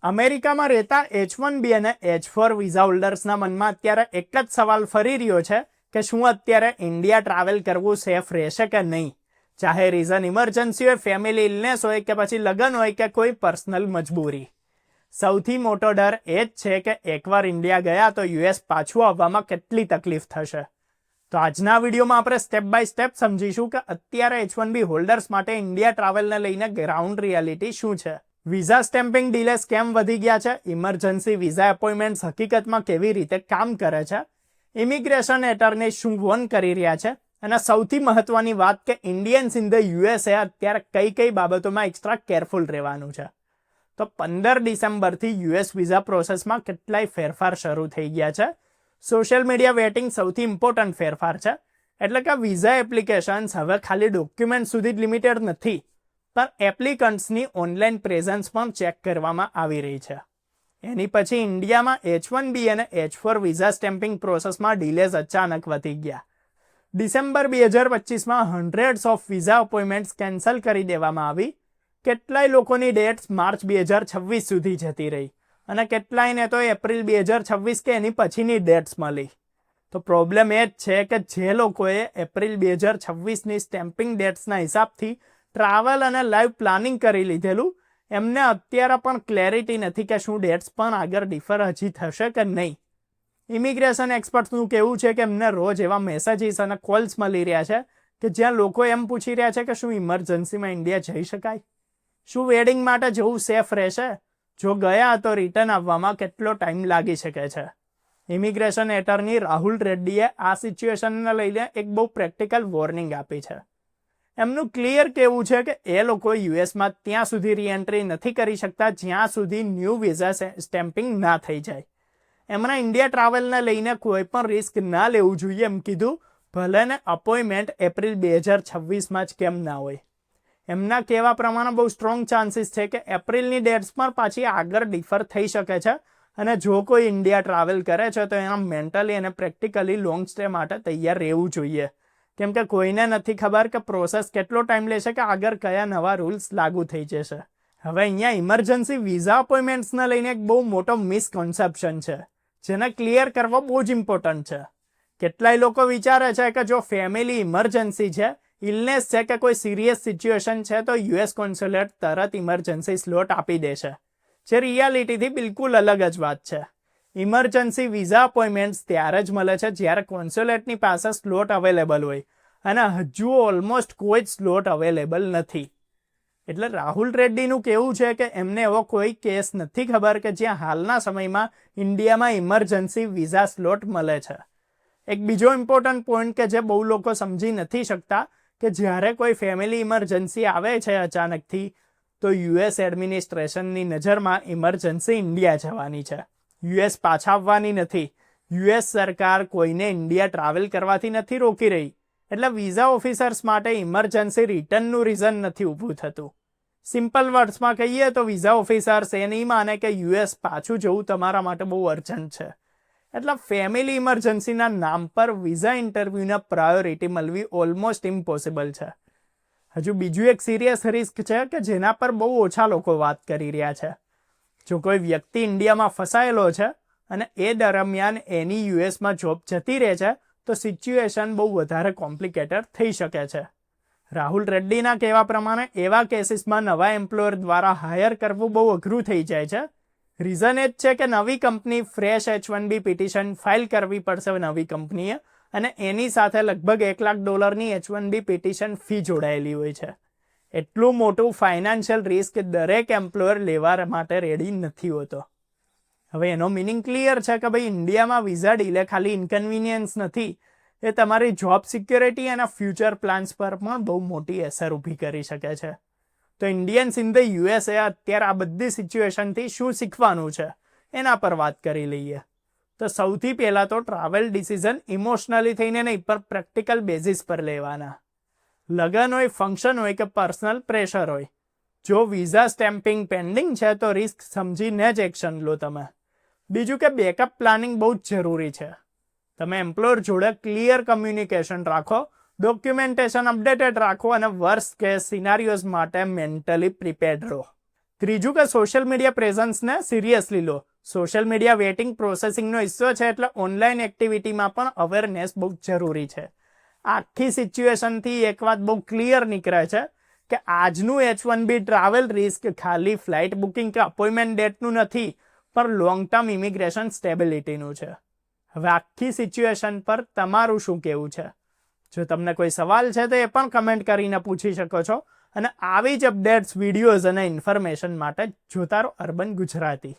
અમેરિકામાં રહેતા H1B અને H4 વિઝા હોલ્ડર્સના મનમાં અત્યારે એક જ સવાલ ફરી રહ્યો છે કે શું અત્યારે ઇન્ડિયા ટ્રાવેલ કરવું સેફ રહેશે કે નહીં. ચાહે રીઝન ઇમરજન્સી હોય, ફેમિલી ઇલનેસ હોય કે પછી લગ્ન હોય કે કોઈ પર્સનલ મજબૂરી. સૌથી મોટો ડર એ જ છે કે એકવાર ઇન્ડિયા ગયા તો યુએસ પાછું આવવામાં કેટલી તકલીફ થશે. તો આજના વિડીયોમાં આપણે સ્ટેપ બાય સ્ટેપ સમજીશું કે અત્યારે H1B હોલ્ડર્સ માટે ઇન્ડિયા ટ્રાવેલને લઈને ગ્રાઉન્ડ રિયાલિટી શું છે. વિઝા સ્ટેમ્પિંગ ડિલેસ કેમ વધી ગયા છે, ઇમરજન્સી વિઝા એપોઇન્ટમેન્ટ્સ હકીકતમાં કેવી રીતે કામ કરે છે, ઇમિગ્રેશન એટર્ની શું વોર્ન કરી રહ્યા છે, અને સૌથી મહત્વની વાત કે ઇન્ડિયન્સ ઇન ધ યુએસએ અત્યારે કઈ કઈ બાબતોમાં એક્સ્ટ્રા કેરફુલ રહેવાનું છે. તો 15 ડિસેમ્બરથી યુએસ વિઝા પ્રોસેસમાં કેટલાય ફેરફાર શરૂ થઈ ગયા છે. સોશિયલ મીડિયા વેટિંગ સૌથી ઇમ્પોર્ટન્ટ ફેરફાર છે. એટલે કે વિઝા એપ્લિકેશન્સ હવે ખાલી ડોક્યુમેન્ટ સુધી જ લિમિટેડ નથી, પણ એપ્લિકન્ટ્સની ઓનલાઈન પ્રેઝન્સ પણ ચેક કરવામાં આવી રહી છે. એની પછી ઇન્ડિયામાં H1B અને H4 વિઝા સ્ટેમ્પિંગ પ્રોસેસમાં ડિલેઝ અચાનક વધી ગયા. ડિસેમ્બર 2025માં હન્ડ્રેડ્સ ઓફ વિઝા અપોઇન્ટમેન્ટ્સ કેન્સલ કરી દેવામાં આવી. કેટલાય લોકોની ડેટ્સ માર્ચ 2026 સુધી જતી રહી અને કેટલાયને તો એપ્રિલ 2026 કે એની પછીની ડેટ્સ મળી. તો પ્રોબ્લેમ એ જ છે કે જે લોકોએ એપ્રિલ 2026ની સ્ટેમ્પિંગ ડેટ્સના હિસાબથી ટ્રાવેલ અને લાઈવ પ્લાનિંગ કરી લીધેલું, એમને અત્યારે પણ ક્લેરિટી નથી કે શું ડેટ્સ પણ આગળ ડિફર હજી થશે કે નહીં. ઇમિગ્રેશન એક્સપર્ટ્સનું કહેવું છે કે એમને રોજ એવા મેસેજીસ અને કોલ્સ મળી રહ્યા છે કે જ્યાં લોકો એમ પૂછી રહ્યા છે કે શું ઇમરજન્સીમાં ઇન્ડિયા જઈ શકાય, શું વેડિંગ માટે જવું સેફ રહેશે, જો ગયા તો રિટર્ન આવવામાં કેટલો ટાઈમ લાગી શકે છે. ઇમિગ્રેશન એટર્ની રાહુલ રેડ્ડીએ આ સિચ્યુએશનને લઈને એક બહુ પ્રેક્ટિકલ વોર્નિંગ આપી છે. એમનું ક્લિયર કહેવું છે કે એ લોકો યુએસમાં ત્યાં સુધી રીએન્ટ્રી નથી કરી શકતા જ્યાં સુધી ન્યૂ વિઝા સ્ટેમ્પિંગ ના થઈ જાય. એમના ઇન્ડિયા ટ્રાવેલને લઈને કોઈ પણ રિસ્ક ના લેવું જોઈએ એમ કીધું, ભલે ને અપોઇન્ટમેન્ટ એપ્રિલ 2026માં જ કેમ ના હોય. એમના કહેવા પ્રમાણે બહુ સ્ટ્રોંગ ચાન્સીસ છે કે એપ્રિલની ડેટ્સ પર પાછી આગળ ડિફર થઈ શકે છે, અને જો કોઈ ઇન્ડિયા ટ્રાવેલ કરે છે તો એના મેન્ટલી અને પ્રેક્ટિકલી લોંગ સ્ટે માટે તૈયાર રહેવું જોઈએ. કેમ કે કોઈને નથી ખબર કે પ્રોસેસ કેટલો ટાઈમ લેશે કે આગળ કયા નવા રૂલ્સ લાગુ થઈ જશે. હવે અહીંયા ઇમરજન્સી વિઝા અપોઇન્ટમેન્ટ્સને લઈને એક બહુ મોટો મિસકોન્સેપ્શન છે, જેને ક્લિયર કરવો બહુ જ ઇમ્પોર્ટન્ટ છે. કેટલાય લોકો વિચારે છે કે જો ફેમિલી ઇમરજન્સી છે, ઇલનેસ છે કે કોઈ સિરિયસ સિચ્યુએશન છે તો યુએસ કોન્સ્યુલેટ તરત ઇમરજન્સી સ્લોટ આપી દેશે, જે રિયાલિટીથી બિલકુલ અલગ જ વાત છે. ઇમરજન્સી વિઝા અપોઇન્ટમેન્ટ્સ ત્યારે જ મળે છે જ્યારે કોન્સ્યુલેટની પાસે સ્લોટ અવેલેબલ હોય, અને હજુ ઓલમોસ્ટ કોઈ જ સ્લોટ અવેલેબલ નથી. એટલે રાહુલ રેડ્ડીનું કહેવું છે કે એમને એવો કોઈ કેસ નથી ખબર કે જ્યાં હાલના સમયમાં ઇન્ડિયામાં ઇમરજન્સી વિઝા સ્લોટ મળે છે. એક બીજો ઇમ્પોર્ટન્ટ પોઈન્ટ કે જે બહુ લોકો સમજી નથી શકતા કે જ્યારે કોઈ ફેમિલી ઇમરજન્સી આવે છે અચાનકથી, તો યુએસ એડમિનિસ્ટ્રેશનની નજરમાં ઇમરજન્સી ઇન્ડિયા જવાની છે, યુએસ પાછા આવવાની નથી. યુએસ સરકાર કોઈને ઇન્ડિયા ટ્રાવેલ કરવાથી નથી રોકી રહી. એટલે વિઝા ઓફિસર્સ માટે ઇમરજન્સી રિટર્નનું રીઝન નથી ઊભું થતું. સિમ્પલ વર્ડ્સમાં કહીએ તો વિઝા ઓફિસર્સ એ નહીં માને કે યુએસ પાછું જવું તમારા માટે બહુ અર્જન્ટ છે. એટલે ફેમિલી ઇમરજન્સીના નામ પર વિઝા ઇન્ટરવ્યૂને પ્રાયોરિટી મળવી ઓલમોસ્ટ ઇમ્પોસિબલ છે. હજુ બીજું એક સિરિયસ રિસ્ક છે કે જેના પર બહુ ઓછા લોકો વાત કરી રહ્યા છે. જો કોઈ વ્યક્તિ ઇન્ડિયામાં ફસાયેલો છે અને એ દરમિયાન એની યુએસમાં જોબ જતી રહે છે, તો સિચ્યુએશન બહુ વધારે કોમ્પ્લિકેટેડ થઈ શકે છે. રાહુલ રેડ્ડીના કહેવા પ્રમાણે એવા કેસીસમાં નવા એમ્પ્લોયર દ્વારા હાયર કરવું બહુ અઘરું થઈ જાય છે. રીઝન એ જ છે કે નવી company fresh H1B petition file કરવી પડશે નવી કંપનીએ, અને એની સાથે લગભગ $1 લાખ H1B પિટિશન ફી જોડાયેલી હોય છે. એટલું મોટું ફાઇનાન્શિયલ રિસ્ક દરેક એમ્પ્લોયર લેવા માટે રેડી નથી હોતો. હવે એનો મિનિંગ ક્લિયર છે કે ભાઈ ઇન્ડિયામાં વિઝા ડીલે ખાલી ઇન્કન્વિનિયન્સ નથી, એ તમારી જોબ સિક્યોરિટી અને ફ્યુચર પ્લાન્સ પર પણ બહુ મોટી અસર ઊભી કરી શકે છે. તો ઇન્ડિયન્સ ઇન ધ યુએસએ અત્યારે આ બધી સિચ્યુએશનથી શું શીખવાનું છે એના પર વાત કરી લઈએ. તો સૌથી પહેલાં તો ટ્રાવેલ ડિસિઝન ઇમોશનલી થઈને નહીં પણ પ્રેક્ટિકલ બેઝિસ પર લેવાના. લગ્ન હોય, ફંક્શન હોય કે પર્સનલ પ્રેશર હોય, જો વિઝા સ્ટેમ્પિંગ પેન્ડિંગ છે તો રિસ્ક સમજીને જ એક્શન લો તમે. બીજું કે બેકઅપ પ્લાનિંગ બહુ જ જરૂરી છે. તમે એમ્પ્લોયર જોડે ક્લિયર કમ્યુનિકેશન રાખો, ડોક્યુમેન્ટેશન અપડેટેડ રાખો અને વર્સ્ટ કેસ સિનારીઓઝ માટે મેન્ટલી પ્રિપેર્ડ રહો. ત્રીજું કે સોશિયલ મીડિયા પ્રેઝન્સને સિરિયસલી લો. સોશિયલ મીડિયા વેટિંગ પ્રોસેસિંગનો હિસ્સો છે, એટલે ઓનલાઈન એક્ટિવિટીમાં પણ અવેરનેસ બહુ જરૂરી છે. આખી સિચ્યુએશનથી એક વાત બહુ ક્લિયર નીકળે છે કે આજનું H1B ટ્રાવેલ રિસ્ક ખાલી ફ્લાઇટ બુકિંગ કે અપોઇન્ટમેન્ટ ડેટનું નથી, પણ લોંગ ટર્મ ઇમિગ્રેશન સ્ટેબિલિટીનું છે. હવે આખી સિચ્યુએશન પર તમારું શું કહેવું છે? જો તમને કોઈ સવાલ છે તો એ પણ કમેન્ટ કરીને પૂછી શકો છો. અને આવી જ અપડેટ્સ, વિડીયોઝ અને ઇન્ફોર્મેશન માટે જોતા રહો અર્બન ગુજરાતી.